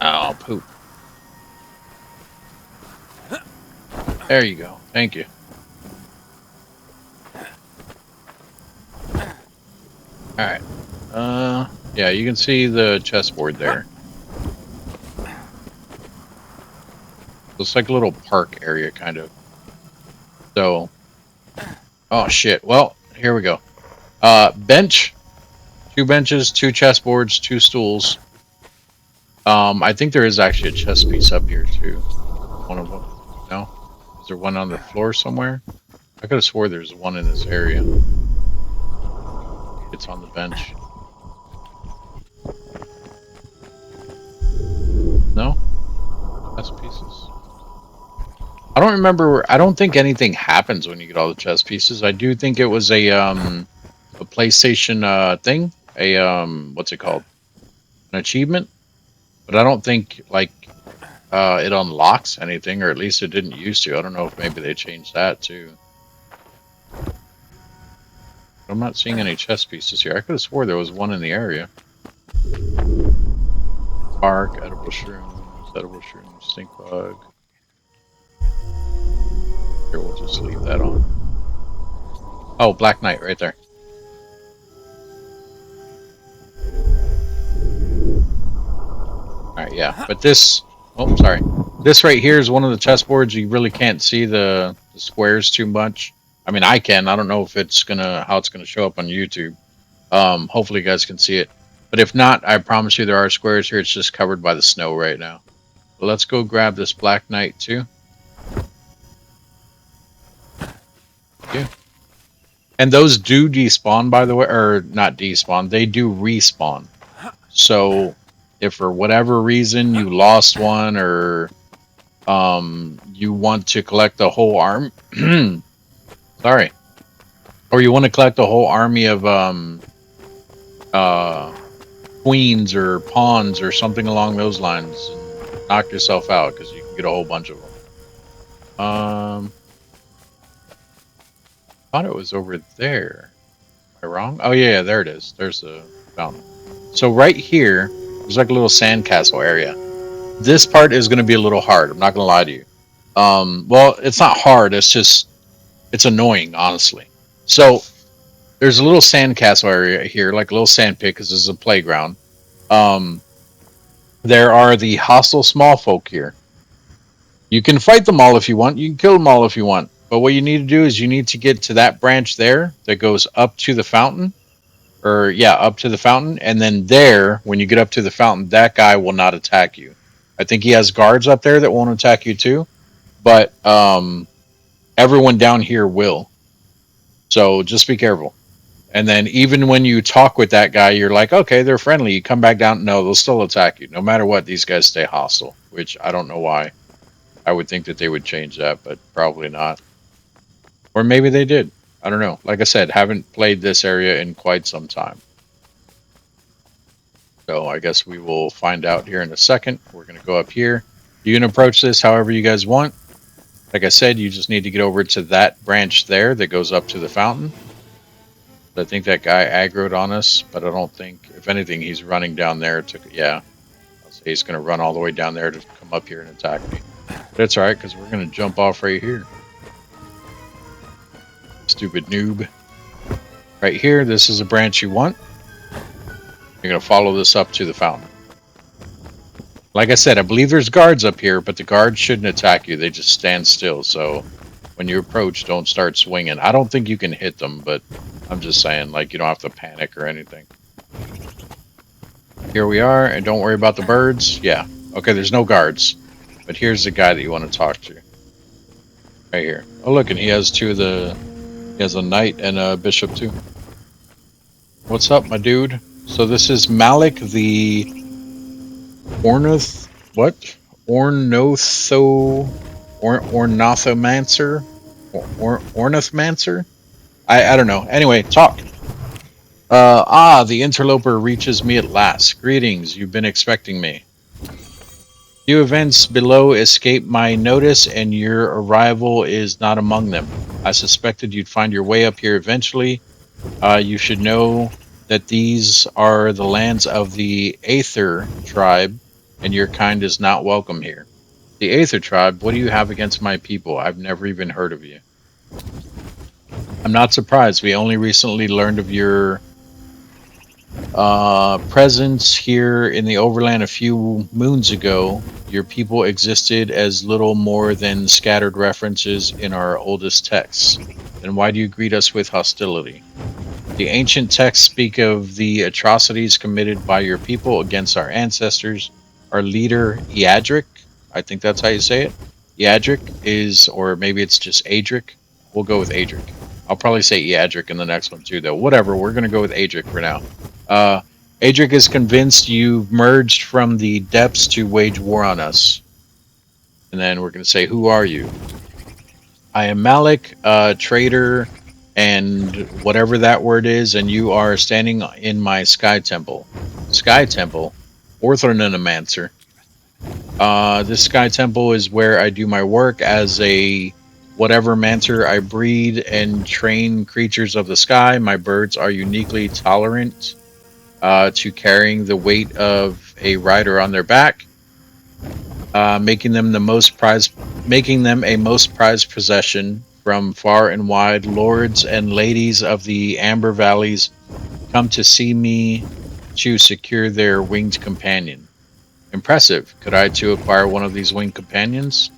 Oh, poop. There you go. Thank you. Alright. Yeah, you can see the chessboard there. Looks like a little park area, kind of. So, oh shit. Well, here we go. Bench. 2 benches, 2 chessboards, 2 stools. I think there is actually a chess piece up here, too. One of them. No? Is there one on the floor somewhere? I could have swore there's one in this area. It's on the bench. No? Chess pieces. I don't remember. I don't think anything happens when you get all the chess pieces. I do think it was a PlayStation thing. What's it called? An achievement. But I don't think like it unlocks anything, or at least it didn't used to. I don't know if maybe they changed that too. I'm not seeing any chess pieces here. I could have swore there was one in the area. Bark, edible shrooms, stink bug. Here, we'll just leave that on. Oh, Black Knight right there. Alright, yeah. But this... Oh, sorry. This right here is one of the chessboards. You really can't see the squares too much. I mean, I can. I don't know if it's how it's gonna show up on YouTube. Hopefully you guys can see it. But if not, I promise you there are squares here. It's just covered by the snow right now. But let's go grab this Black Knight too. Yeah. And those do despawn, by the way, or not despawn. They do respawn. So if for whatever reason you lost one, or you want to collect the whole arm, sorry, or you want to collect the whole army of queens or pawns or something along those lines, and knock yourself out because you can get a whole bunch of them. I thought it was over there. Am I wrong? Oh yeah, there it is. There's the fountain. So right here, there's like a little sandcastle area. This part is going to be a little hard. I'm not going to lie to you. Well, it's not hard. It's just, it's annoying, honestly. So there's a little sandcastle area here, like a little sand pit, because this is a playground. There are the hostile small folk here. You can fight them all if you want. You can kill them all if you want. But what you need to do is you need to get to that branch there that goes up to the fountain. Or, yeah, up to the fountain. And then there, when you get up to the fountain, that guy will not attack you. I think he has guards up there that won't attack you too. But everyone down here will. So just be careful. And then even when you talk with that guy, you're like, okay, they're friendly. You come back down. No, they'll still attack you. No matter what, these guys stay hostile. Which I don't know why. I would think that they would change that, but probably not. Or maybe they did. I don't know. Like I said, haven't played this area in quite some time. So I guess we will find out here in a second. We're going to go up here. You can approach this however you guys want. Like I said, you just need to get over to that branch there that goes up to the fountain. I think that guy aggroed on us, but I don't think, if anything, he's running down there to, yeah. I'll say he's going to run all the way down there to come up here and attack me. But it's alright, because we're going to jump off right here. Stupid noob. Right here, this is a branch you want. You're going to follow this up to the fountain. Like I said, I believe there's guards up here, but the guards shouldn't attack you. They just stand still. So when you approach, don't start swinging. I don't think you can hit them, but I'm just saying, like, you don't have to panic or anything. Here we are, and don't worry about the birds. Yeah. Okay, there's no guards. But here's the guy that you want to talk to. Right here. Oh, look, and he has two of the... He has a knight and a bishop, too. What's up, my dude? So this is Malik, the... Ornathomancer? Ornathomancer? I don't know. Anyway, talk. The interloper reaches me at last. Greetings, you've been expecting me. Few events below escape my notice, and your arrival is not among them. I suspected you'd find your way up here eventually. You should know that these are the lands of the Aether tribe, and your kind is not welcome here. The Aether Tribe, what do you have against my people? I've never even heard of you. I'm not surprised. We only recently learned of your presence here in the Overland a few moons ago. Your people existed as little more than scattered references in our oldest texts. Then why do you greet us with hostility? The ancient texts speak of the atrocities committed by your people against our ancestors. Our leader, Eadric, I think that's how you say it. Eadric is, or maybe it's just Adric. We'll go with Adric. I'll probably say Eadric in the next one too, though. Whatever, we're going to go with Adric for now. Adric is convinced you've merged from the depths to wage war on us. And then we're going to say, who are you? I am Malik, trader, and whatever that word is, and you are standing in my Sky Temple. Sky Temple? Ornathomancer. This Sky Temple is where I do my work as a whatever mancer. I breed and train creatures of the sky. My birds are uniquely tolerant to carrying the weight of a rider on their back, making them a most prized possession. From far and wide, lords and ladies of the Amber Valleys come to see me to secure their winged companion. Impressive. Could I too acquire one of these winged companions?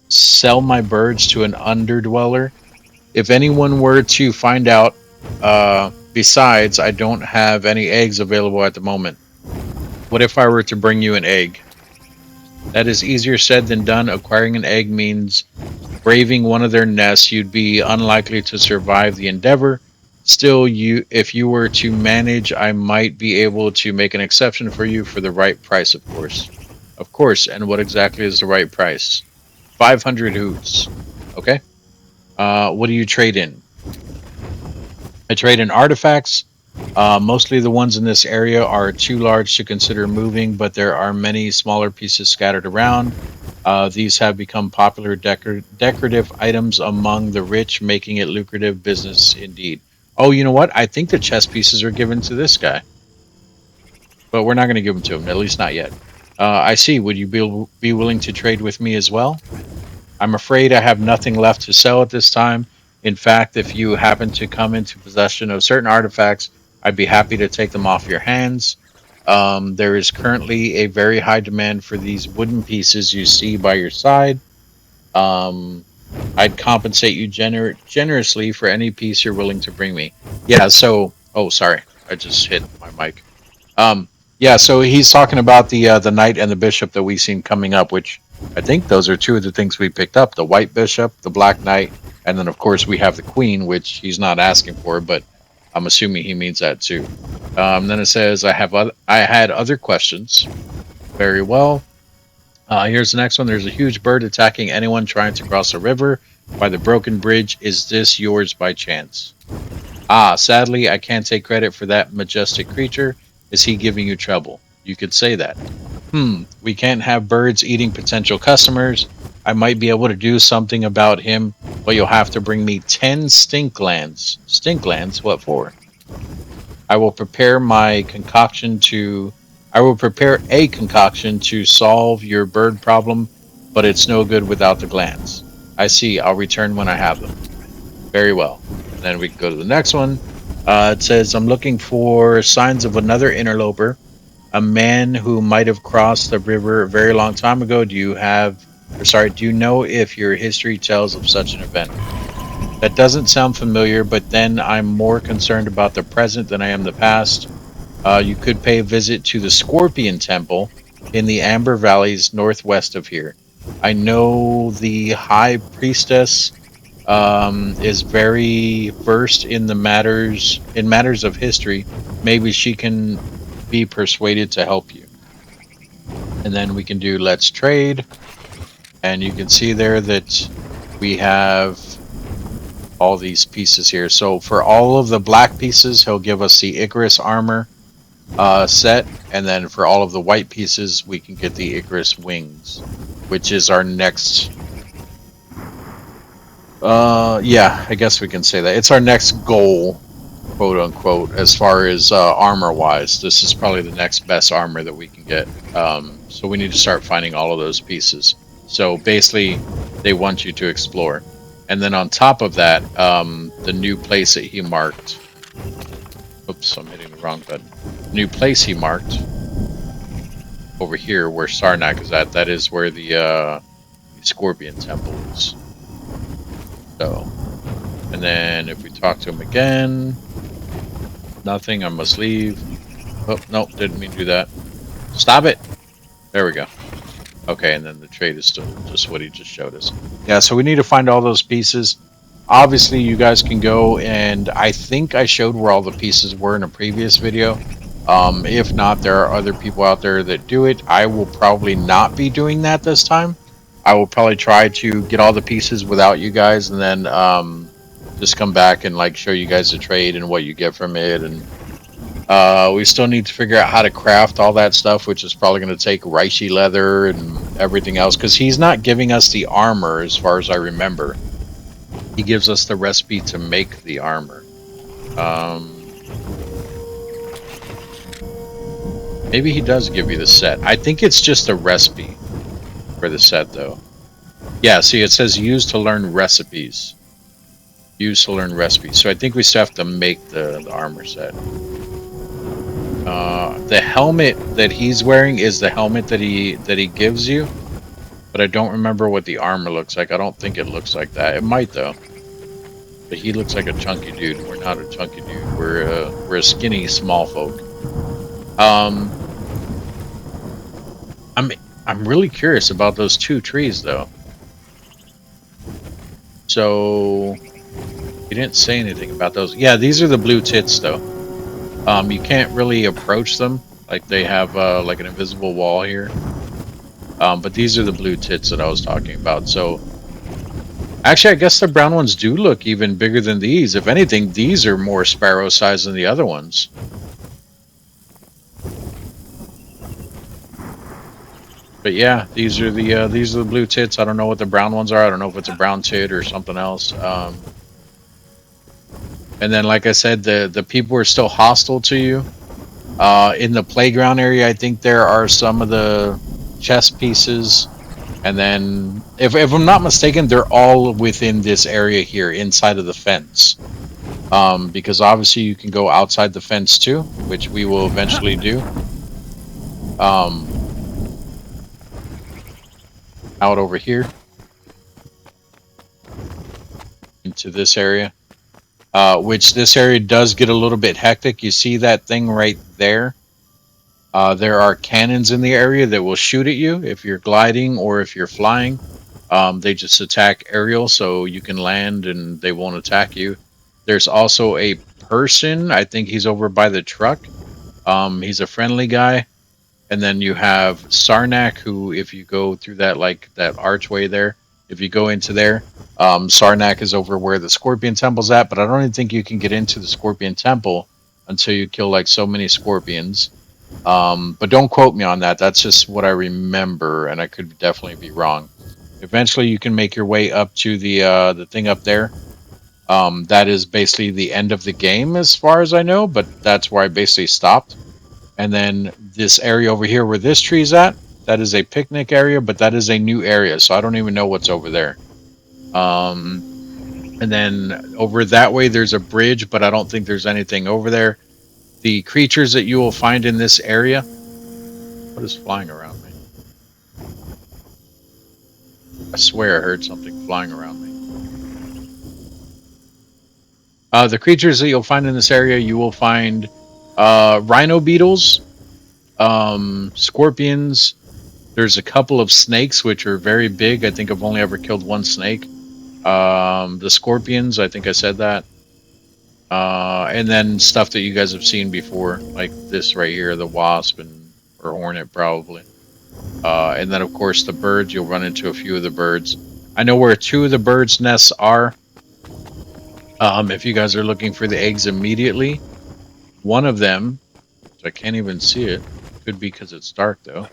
Sell my birds to an underdweller? If anyone were to find out, besides, I don't have any eggs available at the moment. What if I were to bring you an egg? That is easier said than done. Acquiring an egg means braving one of their nests. You'd be unlikely to survive the endeavor. Still, if you were to manage, I might be able to make an exception for you for the right price, of course. Of course, and what exactly is the right price? 500 hoots. Okay. What do you trade in? I trade in artifacts. Mostly the ones in this area are too large to consider moving, but there are many smaller pieces scattered around. These have become popular decorative items among the rich, making it lucrative business indeed. Oh, you know what? I think the chess pieces are given to this guy. But we're not going to give them to him, at least not yet. I see. Would you be willing to trade with me as well? I'm afraid I have nothing left to sell at this time. In fact, if you happen to come into possession of certain artifacts, I'd be happy to take them off your hands. There is currently a very high demand for these wooden pieces you see by your side. I'd compensate you generously for any piece you're willing to bring me. Yeah, so... Oh, sorry. I just hit my mic. Yeah, so he's talking about the knight and the bishop that we've seen coming up, which I think those are two of the things we picked up. The white bishop, the black knight, and then, of course, we have the queen, which he's not asking for, but I'm assuming he means that too. Then it says, I had other questions. Very well. Here's the next one. There's a huge bird attacking anyone trying to cross a river by the broken bridge. Is this yours by chance? Sadly, I can't take credit for that majestic creature. Is he giving you trouble? You could say that. We can't have birds eating potential customers. I might be able to do something about him, but you'll have to bring me 10 stink glands. Stink glands? What for? I will prepare a concoction to solve your bird problem, but it's no good without the glands. I see. I'll return when I have them. Very well. And then we can go to the next one. It says, I'm looking for signs of another interloper, a man who might have crossed the river a very long time ago. Do you know if your history tells of such an event? That doesn't sound familiar, but then I'm more concerned about the present than I am the past. You could pay a visit to the Scorpion Temple in the Amber Valleys northwest of here. I know the High Priestess is very versed in matters of history. Maybe she can be persuaded to help you. And then we can do Let's Trade. And you can see there that we have all these pieces here. So for all of the black pieces, he'll give us the Icarus armor set. And then for all of the white pieces, we can get the Icarus wings, which is our next... yeah, I guess we can say that. It's our next goal, quote unquote, as far as armor-wise. This is probably the next best armor that we can get. So we need to start finding all of those pieces. So basically, they want you to explore. And then on top of that, the new place that he marked. Oops, I'm hitting the wrong button. New place he marked over here, where Sarnak is at. That is where the Scorpion Temple is. So, and then if we talk to him again, nothing. I must leave. Oh no, didn't mean to do that. Stop it. There we go. Okay, and then the trade is still just what he just showed us. Yeah, so we need to find all those pieces. Obviously, you guys can go, and I think I showed where all the pieces were in a previous video. If not, there are other people out there that do it. I will probably not be doing that this time. I will probably try to get all the pieces without you guys, and then just come back and like show you guys the trade and what you get from it. And we still need to figure out how to craft all that stuff, which is probably going to take Reishi leather and everything else, because he's not giving us the armor as far as I remember. He gives us the recipe to make the armor. Maybe he does give you the set. I think it's just a recipe for the set, though. Yeah, see, it says use to learn recipes. Use to learn recipes. So I think we still have to make the armor set. The helmet that he's wearing is the helmet that he gives you, but I don't remember what the armor looks like. I don't think it looks like that. It might though. But he looks like a chunky dude. We're not a chunky dude. We're a skinny small folk. I'm really curious about those two trees though. So he didn't say anything about those. Yeah, these are the blue tits though. You can't really approach them. Like they have like an invisible wall here. But these are the blue tits that I was talking about. So actually, I guess the brown ones do look even bigger than these. If anything, these are more sparrow size than the other ones. But yeah, these are the blue tits. I don't know what the brown ones are. I don't know if it's a brown tit or something else. And then, like I said, the people are still hostile to you. In the playground area, I think there are some of the chess pieces. And then, if I'm not mistaken, they're all within this area here, inside of the fence. Because obviously you can go outside the fence too, which we will eventually do. Out over here. Into this area. Which this area does get a little bit hectic. You see that thing right there? There are cannons in the area that will shoot at you if you're gliding or if you're flying. They just attack aerial, so you can land and they won't attack you. There's also a person. I think he's over by the truck. He's a friendly guy. And then you have Sarnak, who, if you go through that that archway there, if you go into there, Sarnak is over where the Scorpion Temple's at. But I don't even think you can get into the Scorpion Temple until you kill like so many scorpions. But don't quote me on that. That's just what I remember, and I could definitely be wrong. Eventually, you can make your way up to the thing up there. That is basically the end of the game, as far as I know. But that's where I basically stopped. And then this area over here, where this tree's at, that is a picnic area, but that is a new area, so I don't even know what's over there. And then over that way, there's a bridge, but I don't think there's anything over there. The creatures that you will find in this area... What is flying around me? I swear I heard something flying around me. The creatures that you'll find in this area, you will find rhino beetles, scorpions. There's a couple of snakes, which are very big. I think I've only ever killed one snake. The scorpions, I think I said that. And then stuff that you guys have seen before, like this right here, the wasp or hornet probably. And then of course the birds, you'll run into a few of the birds. I know where 2 of the birds' nests are. If you guys are looking for the eggs immediately, one of them, which I can't even see it, could be because it's dark though.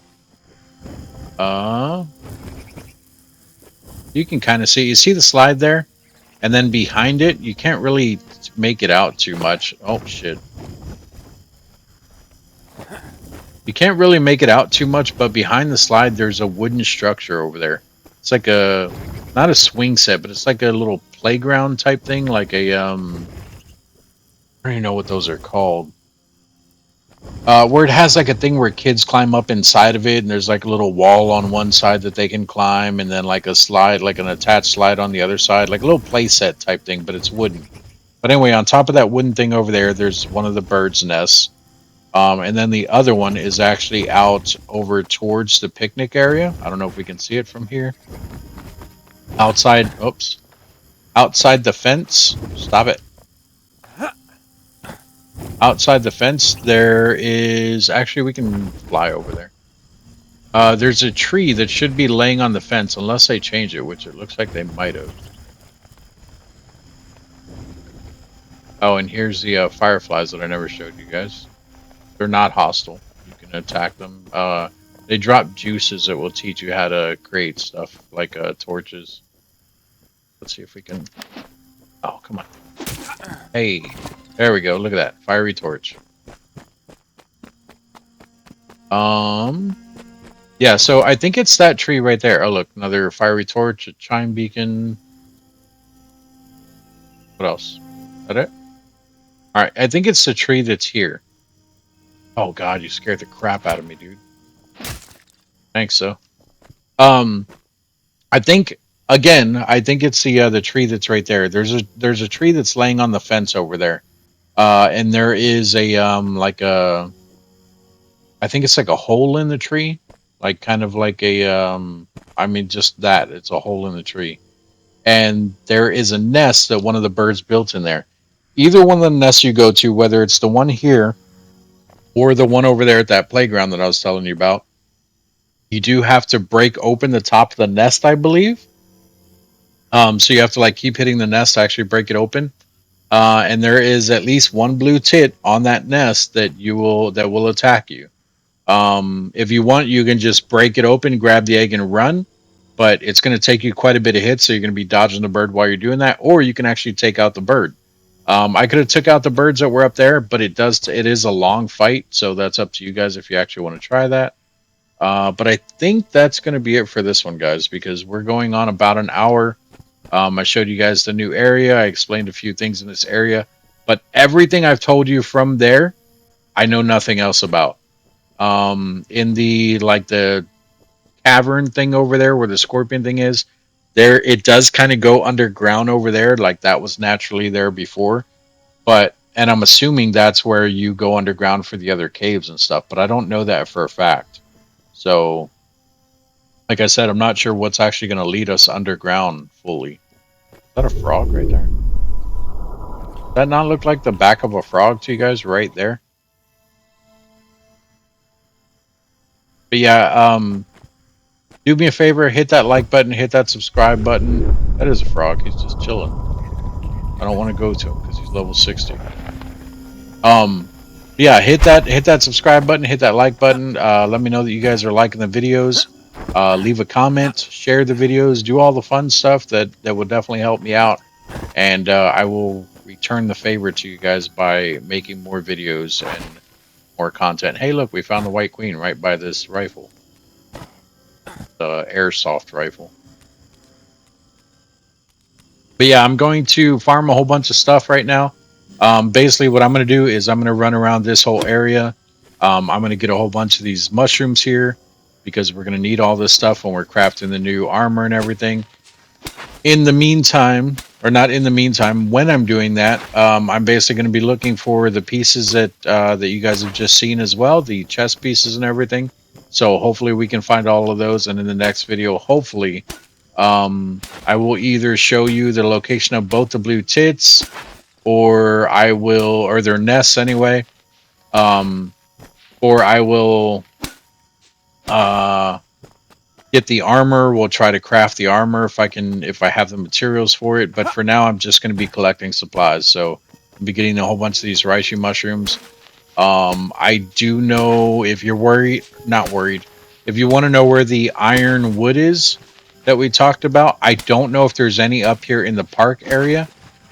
You can kind of see, you see the slide there? And then behind it, you can't really make it out too much. Oh, shit. You can't really make it out too much, but behind the slide, there's a wooden structure over there. It's like a, not a swing set, but it's like a little playground type thing, like a I don't even know what those are called. Where it has like a thing where kids climb up inside of it, and there's like a little wall on one side that they can climb, and then like a slide, like an attached slide on the other side, like a little play set type thing, but it's wooden. But anyway, on top of that wooden thing over there, there's one of the birds' nests. And then the other one is actually out over towards the picnic area. I don't know if we can see it from here. Outside, oops. Outside the fence. Stop it. Outside the fence, there is... Actually, we can fly over there. There's a tree that should be laying on the fence, unless they change it, which it looks like they might have. Oh, and here's the fireflies that I never showed you guys. They're not hostile. You can attack them. They drop juices that will teach you how to create stuff, like torches. Let's see if we can... Oh, come on. Hey, there we go. Look at that. Fiery torch. Yeah, so I think it's that tree right there. Oh, look. Another fiery torch, a chime beacon. What else? Is that it? Alright, I think it's the tree that's here. Oh, God, you scared the crap out of me, dude. Thanks, so. I think... Again, I think it's the tree that's right there. There's a tree that's laying on the fence over there, and there is a like a, I think it's like a hole in the tree, like kind of like a I mean just that it's a hole in the tree, and there is a nest that one of the birds built in there. Either one of the nests you go to, whether it's the one here or the one over there at that playground that I was telling you about, you do have to break open the top of the nest, I believe. So you have to like keep hitting the nest to actually break it open. And there is at least one blue tit on that nest that will attack you. If you want, you can just break it open, grab the egg, and run. But it's going to take you quite a bit of hits, so you're going to be dodging the bird while you're doing that. Or you can actually take out the bird. I could have took out the birds that were up there, but it is a long fight, so that's up to you guys if you actually want to try that. But I think that's going to be it for this one, guys, because we're going on about an hour. I showed you guys the new area. I explained a few things in this area, but everything I've told you from there, I know nothing else about. In the cavern thing over there where the scorpion thing is, there it does kind of go underground over there, like that was naturally there before. And I'm assuming that's where you go underground for the other caves and stuff, but I don't know that for a fact. So, like I said, I'm not sure what's actually going to lead us underground fully. Is that a frog right there? Does that not look like the back of a frog to you guys right there? But yeah, do me a favor, hit that like button, hit that subscribe button. That is a frog. He's just chilling. I don't want to go to him because he's level 60. Yeah, hit that subscribe button, hit that like button. Let me know that you guys are liking the videos. Leave a comment, share the videos, do all the fun stuff that will definitely help me out. And I will return the favor to you guys by making more videos and more content. Hey, look, we found the White Queen right by this rifle. The airsoft rifle. But yeah, I'm going to farm a whole bunch of stuff right now. Basically, what I'm going to do is I'm going to run around this whole area. I'm going to get a whole bunch of these mushrooms here, because we're going to need all this stuff when we're crafting the new armor and everything. In the meantime, or not in the meantime, when I'm doing that, I'm basically going to be looking for the pieces that you guys have just seen as well, the chest pieces and everything. So hopefully we can find all of those, and in the next video, hopefully, I will either show you the location of both the blue tits, or their nests anyway, or I will get the armor. We'll try to craft the armor if I have the materials for it. But for now, I'm just going to be collecting supplies. So I'll be getting a whole bunch of these reishi mushrooms. I do know, if you're not worried, if you want to know where the iron wood is that we talked about, I don't know if there's any up here in the park area,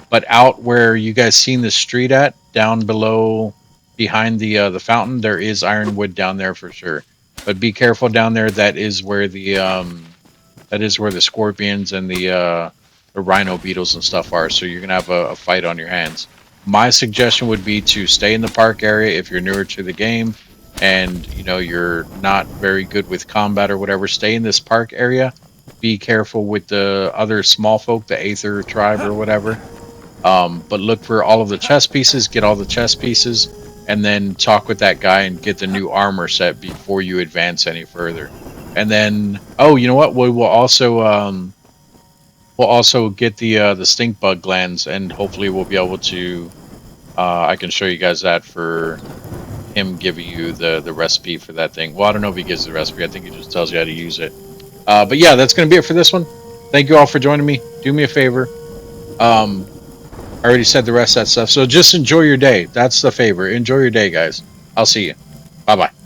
but out where you guys seen the street at, down below behind the fountain, there is ironwood down there for sure. But be careful down there. That is where the That is where the scorpions and the rhino beetles and stuff are. So you're gonna have a fight on your hands. My suggestion would be to stay in the park area if you're newer to the game, and you know you're not very good with combat or whatever. Stay in this park area. Be careful with the other small folk, the Aether tribe or whatever. But look for all of the chess pieces. Get all the chess pieces, and then talk with that guy and get the new armor set before you advance any further. And then, oh, you know what? We'll also get the stink bug glands, and hopefully we'll be able to. I can show you guys that for him giving you the recipe for that thing. Well, I don't know if he gives the recipe. I think he just tells you how to use it. But yeah, that's gonna be it for this one. Thank you all for joining me. Do me a favor. I already said the rest of that stuff. So just enjoy your day. That's the favor. Enjoy your day, guys. I'll see you. Bye bye.